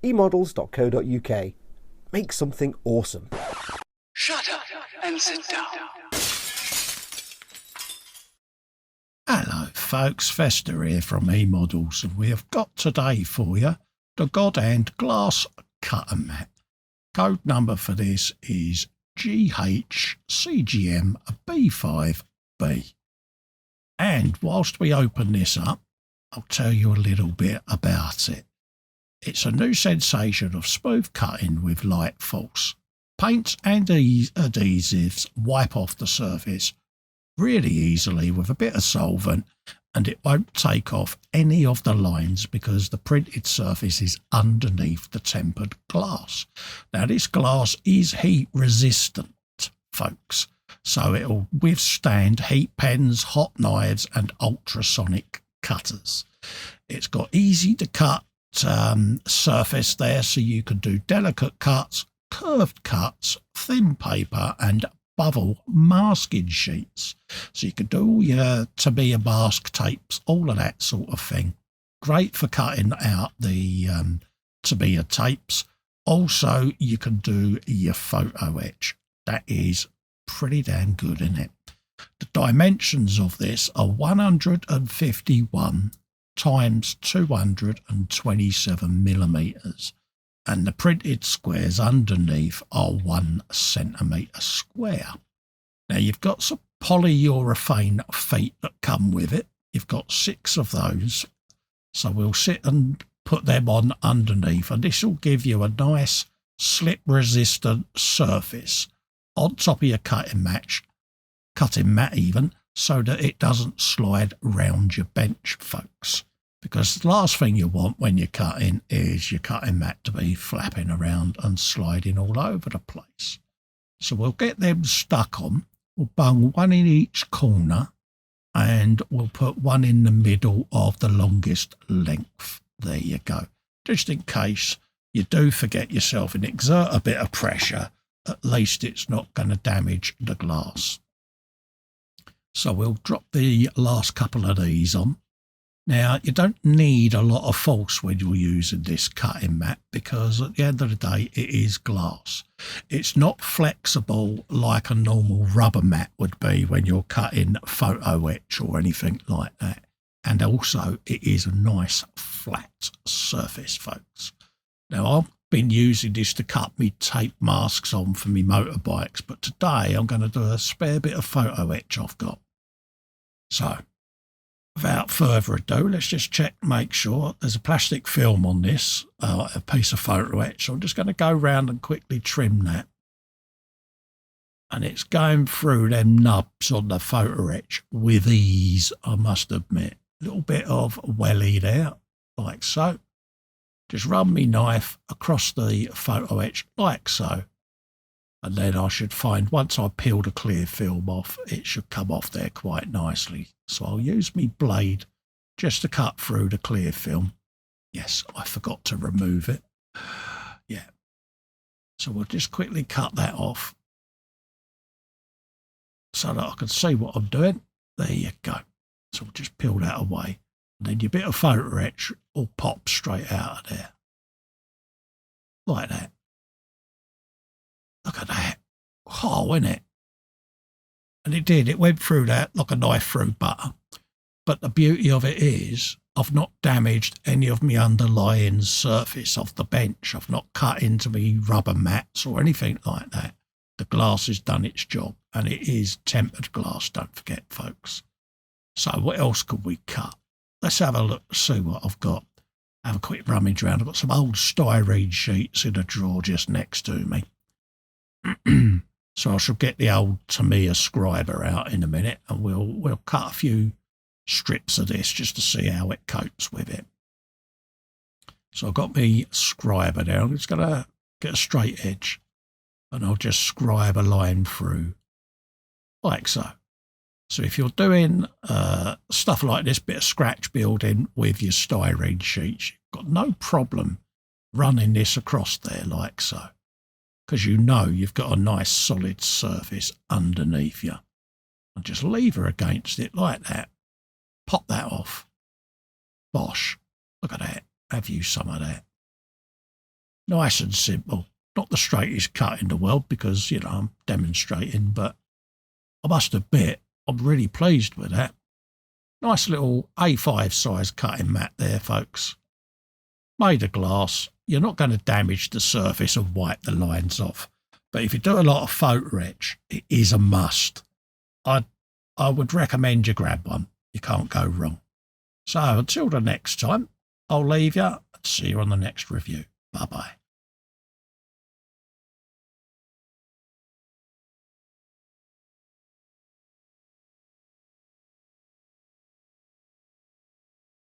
eModels.co.uk. Make something awesome. Shut up and sit down. Hello folks, Festa here from eModels, and we have got today for you the GodHand Glass Cutter Mat. Code number for this is GH-GCM-B5-B. And whilst we open this up, I'll tell you a little bit about it. It's a new sensation of smooth cutting with light force. Paints and adhesives wipe off the surface really easily with a bit of solvent, and it won't take off any of the lines because the printed surface is underneath the tempered glass. Now this glass is heat resistant, folks, so it'll withstand heat pens, hot knives and ultrasonic cutters. It's got easy to cut surface there, so you can do delicate cuts, curved cuts, thin paper and bubble masking sheets. So you can do all your Tamiya mask tapes, all of that sort of thing. Great for cutting out the Tamiya tapes. Also, you can do your photo etch. That is pretty damn good, isn't it? The dimensions of this are 151 times 227 millimeters, and the printed squares underneath are 1 centimetre square. Now you've got some polyurethane feet that come with it. You've got 6 of those, so we'll sit and put them on underneath, and this will give you a nice slip resistant surface on top of your cutting mat even, so that it doesn't slide round your bench, folks. Because the last thing you want when you're cutting is your cutting mat to be flapping around and sliding all over the place. So we'll get them stuck on. We'll bung one in each corner, and we'll put one in the middle of the longest length. There you go. Just in case you do forget yourself and exert a bit of pressure, at least it's not going to damage the glass. So we'll drop the last couple of these on. Now, you don't need a lot of force when you're using this cutting mat, because at the end of the day, it is glass. It's not flexible like a normal rubber mat would be when you're cutting photo etch or anything like that. And also, it is a nice flat surface, folks. Now, I've been using this to cut me tape masks on for me motorbikes, but today I'm going to do a spare bit of photo etch I've got. So, without further ado, let's just check, make sure there's a plastic film on this, a piece of photo etch. So I'm just going to go round and quickly trim that. And it's going through them nubs on the photo etch with ease, I must admit. A little bit of welly there, like so. Just run my knife across the photo etch, like so. And then I should find, once I peel the clear film off, it should come off there quite nicely. So I'll use my blade just to cut through the clear film. Yes, I forgot to remove it. Yeah. So we'll just quickly cut that off so that I can see what I'm doing. There you go. So we'll just peel that away. And then your bit of photo etch will pop straight out of there. Like that. Look at that. Oh, isn't it? And it did. It went through that like a knife through butter. But the beauty of it is I've not damaged any of my underlying surface of the bench. I've not cut into me rubber mats or anything like that. The glass has done its job, and it is tempered glass, don't forget, folks. So what else could we cut? Let's have a look, see what I've got. Have a quick rummage around. I've got some old styrene sheets in a drawer just next to me. So I shall get the old Tamiya Scriber out in a minute, and we'll cut a few strips of this just to see how it copes with it. So I've got my Scriber there. I'm just going to get a straight edge, and I'll just scribe a line through like so. So if you're doing stuff like this, bit of scratch building with your styrene sheets, you've got no problem running this across there like so, because you know you've got a nice solid surface underneath you. And just lever against it like that. Pop that off. Bosh. Look at that. Have you some of that. Nice and simple. Not the straightest cut in the world because, you know, I'm demonstrating, but I must admit, I'm really pleased with that. Nice little A5 size cutting mat there, folks. Made of glass. You're not going to damage the surface and wipe the lines off. But if you do a lot of photo etch, it is a must. I would recommend you grab one. You can't go wrong. So until the next time, I'll leave you and see you on the next review. Bye-bye.